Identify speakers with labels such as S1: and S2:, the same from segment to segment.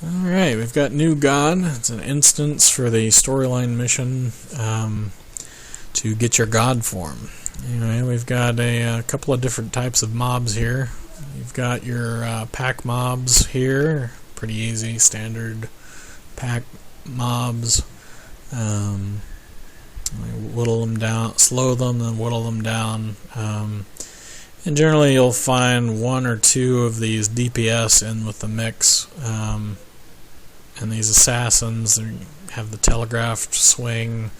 S1: Alright, we've got New God. It's an instance for the storyline mission to get your God form. Anyway, we've got a couple of different types of mobs here. You've got your pack mobs here. Pretty easy, standard pack mobs. Whittle them down, slow them, then whittle them down. And generally you'll find one or two of these DPS in with the mix. And these assassins, they have the telegraphed swing,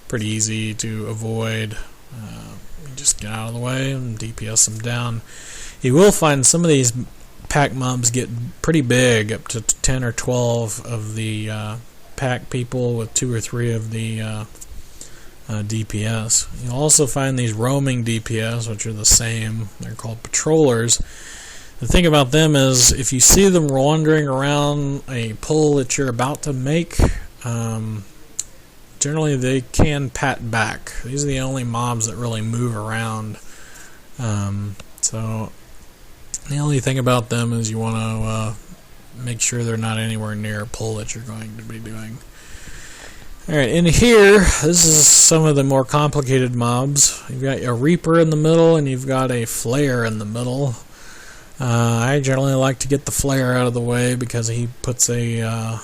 S1: pretty easy to avoid. You just get out of the way and DPS them down. You will find some of these pack mobs get pretty big, up to 10 or 12 of the pack people with 2 or 3 of the DPS. You'll also find these roaming DPS, which are the same. They're called patrollers. The thing about them is, if you see them wandering around a pull that you're about to make, generally they can pat back. These are the only mobs that really move around. So the only thing about them is you want to make sure they're not anywhere near a pull that you're going to be doing. Alright, in here, this is some of the more complicated mobs. You've got a Reaper in the middle, and you've got a Flare in the middle. I generally like to get the Flare out of the way because he puts a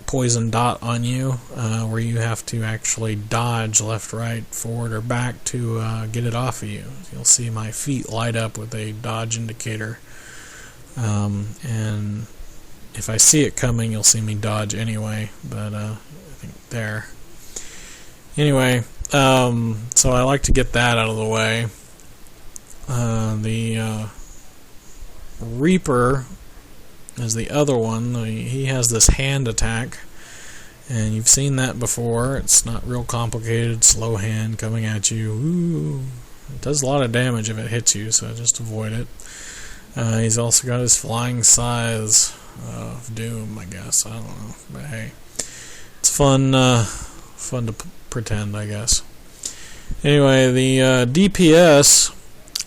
S1: poison dot on you, where you have to actually dodge left, right, forward, or back to get it off of you. You'll see my feet light up with a dodge indicator. And if I see it coming, you'll see me dodge anyway, but I think there. Anyway, so I like to get that out of the way. The Reaper is the other one. He has this hand attack, and you've seen that before. It's not real complicated. Slow hand coming at you. Ooh. It does a lot of damage if it hits you, so just avoid it. He's also got his flying scythes of doom, I guess. I don't know, but hey, it's fun to pretend, I guess. Anyway, the DPS.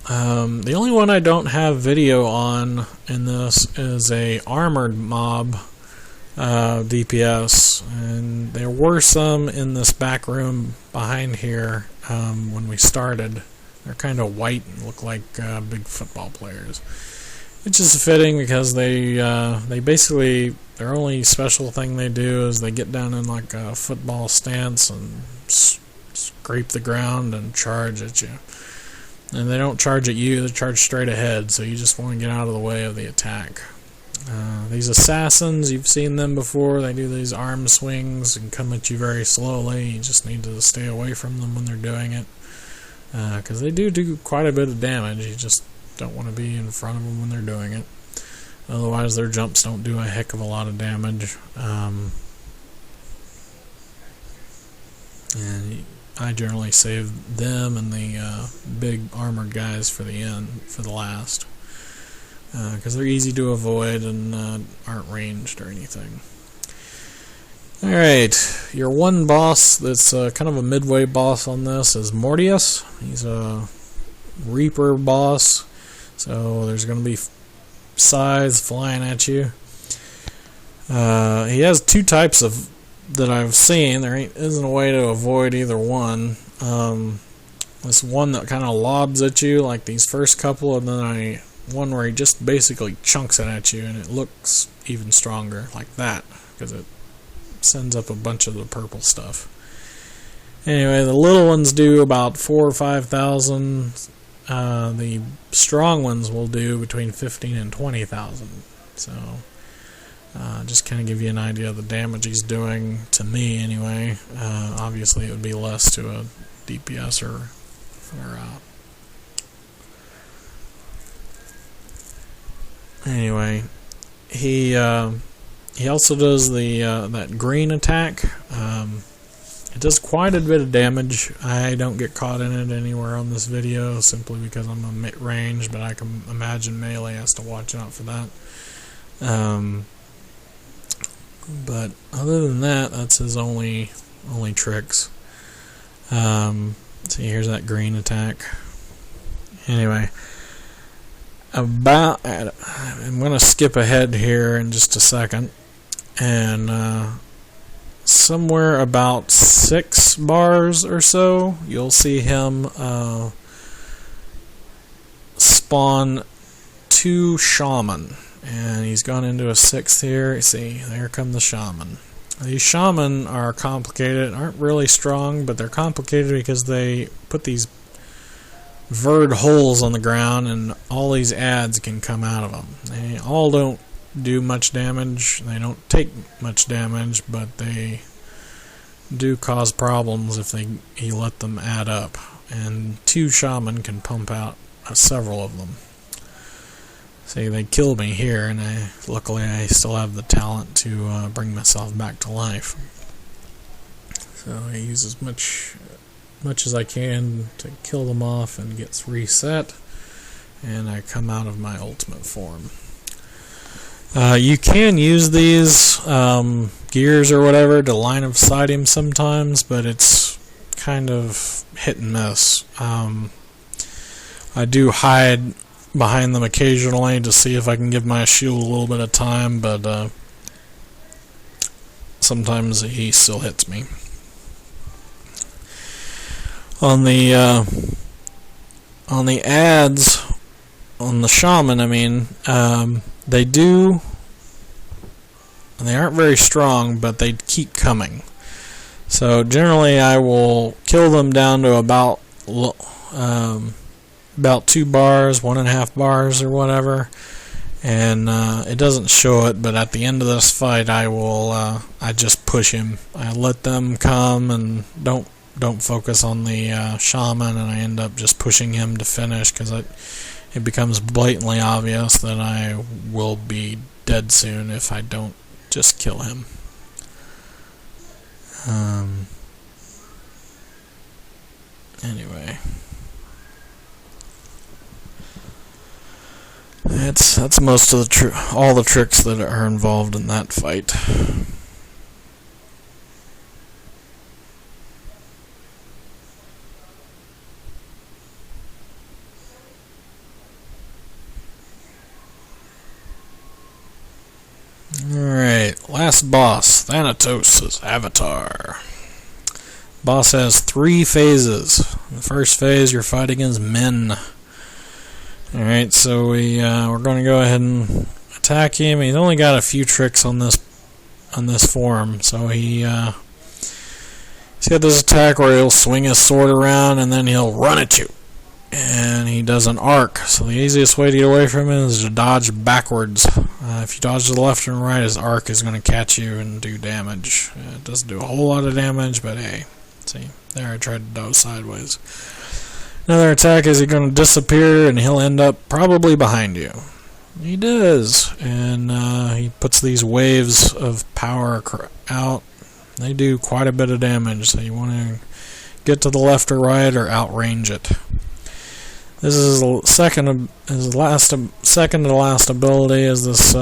S1: The only one I don't have video on in this is a armored mob DPS, and there were some in this back room behind here when we started. They're kind of white and look like big football players, which is fitting because they basically, their only special thing they do is they get down in like a football stance and scrape the ground and charge at you. And they don't charge at you, they charge straight ahead, so you just want to get out of the way of the attack. These assassins, you've seen them before. They do these arm swings and come at you very slowly. You just need to stay away from them when they're doing it, because they do quite a bit of damage. You just don't want to be in front of them when they're doing it. Otherwise, their jumps don't do a heck of a lot of damage. And I generally save them and the big armored guys for the end, for the last, because they're easy to avoid and aren't ranged or anything. Alright, your one boss that's kind of a midway boss on this is Mortius. He's a Reaper boss, so there's going to be scythes flying at you. He has two types of that I've seen. There isn't a way to avoid either one. This one that kind of lobs at you like these first couple, and then one where he just basically chunks it at you, and it looks even stronger like that because it sends up a bunch of the purple stuff. Anyway, the little ones do about 4,000 or 5,000. The strong ones will do between 15,000 and 20,000. So just kind of give you an idea of the damage he's doing to me anyway. Obviously it would be less to a DPS or anyway, he also does the that green attack. It does quite a bit of damage. I don't get caught in it anywhere on this video simply because I'm a mid-range, but I can imagine melee has to watch out for that. But other than that, that's his only tricks. See, here's that green attack. Anyway, I'm going to skip ahead here in just a second. and somewhere about 6 bars or so, you'll see him spawn 2 shaman, and he's gone into a 6th here. You see, there come the shaman. These shaman are complicated, aren't really strong, but they're complicated because they put these verd holes on the ground, and all these ads can come out of them. They all don't do much damage, they don't take much damage, but they do cause problems if you let them add up. And 2 shaman can pump out several of them. See, they killed me here, and luckily I still have the talent to bring myself back to life. So I use as much as I can to kill them off, and gets reset, and I come out of my ultimate form. You can use these gears or whatever to line of sight him sometimes, but it's kind of hit and miss. I do hide behind them occasionally to see if I can give my shield a little bit of time, but sometimes he still hits me. On the ads, on the shaman, I mean, they aren't very strong, but they keep coming. So generally I will kill them down to about 2 bars, 1.5 bars or whatever, and it doesn't show it, but at the end of this fight I just push him. I let them come and don't focus on the shaman, and I end up just pushing him to finish, because it becomes blatantly obvious that I will be dead soon if I don't just kill him. Anyway, that's most of all the tricks that are involved in that fight. Alright, last boss, Thanatos' Avatar. Boss has 3 phases. The first phase, you're fighting as men. Alright, so we're going to go ahead and attack him. He's only got a few tricks on this form, so he's got this attack where he'll swing his sword around and then he'll run at you. And he does an arc, so the easiest way to get away from him is to dodge backwards. If you dodge to the left and right, his arc is going to catch you and do damage. It doesn't do a whole lot of damage, but hey, see, there I tried to dodge sideways. Another attack is he's going to disappear, and he'll end up probably behind you. He does, and he puts these waves of power out. They do quite a bit of damage, so you want to get to the left or right or outrange it. This is second to the last ability is this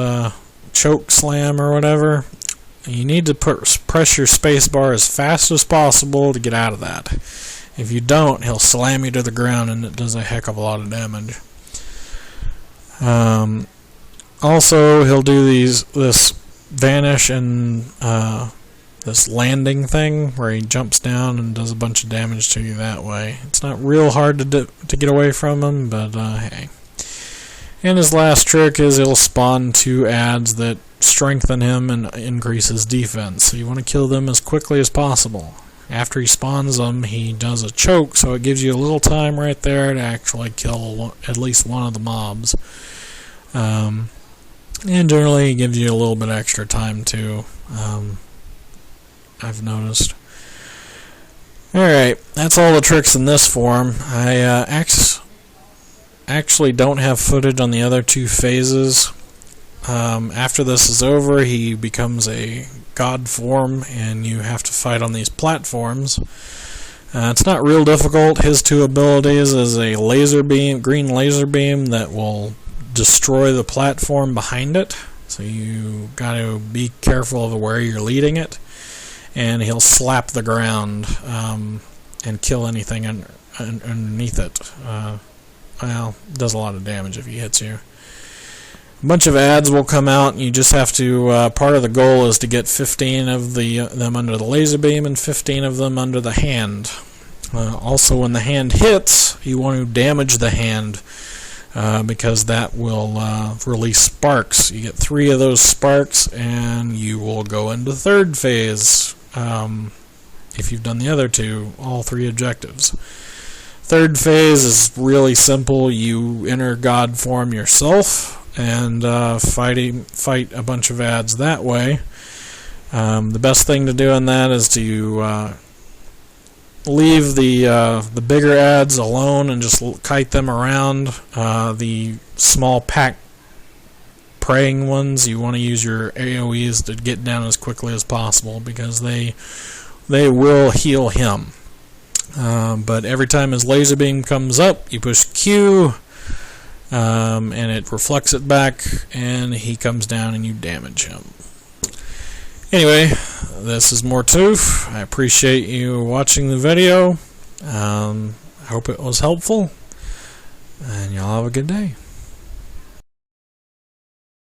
S1: choke slam or whatever. You need to press your space bar as fast as possible to get out of that. If you don't, he'll slam you to the ground, and it does a heck of a lot of damage. Also, he'll do this vanish and this landing thing where he jumps down and does a bunch of damage to you that way. It's not real hard to get away from him, but hey. And his last trick is he'll spawn 2 ads that strengthen him and increase his defense. So you want to kill them as quickly as possible. After he spawns them, he does a choke, so it gives you a little time right there to actually kill at least one of the mobs. And generally, it gives you a little bit extra time too. I've noticed. Alright, that's all the tricks in this form. I actually don't have footage on the other 2 phases. After this is over, he becomes a god form, and you have to fight on these platforms. It's not real difficult. His 2 abilities is a laser beam, green laser beam that will destroy the platform behind it. So you got to be careful of where you're leading it. And he'll slap the ground and kill anything underneath it. Well, does a lot of damage if he hits you. a bunch of ads will come out, and you just have to, part of the goal is to get 15 of them under the laser beam and 15 of them under the hand. Also, when the hand hits, you want to damage the hand, because that will release sparks. You get 3 of those sparks, and you will go into third phase, if you've done the other 2, all 3 objectives. Third phase is really simple. You enter God form yourself and fight a bunch of ads that way. The best thing to do in that is to leave the bigger ads alone and just kite them around. The small pack praying ones, you want to use your AoEs to get down as quickly as possible, because they will heal him. But every time his laser beam comes up, you push Q, and it reflects it back, and he comes down and you damage him. Anyway, this is More Tooth. I appreciate you watching the video. I hope it was helpful, and y'all have a good day.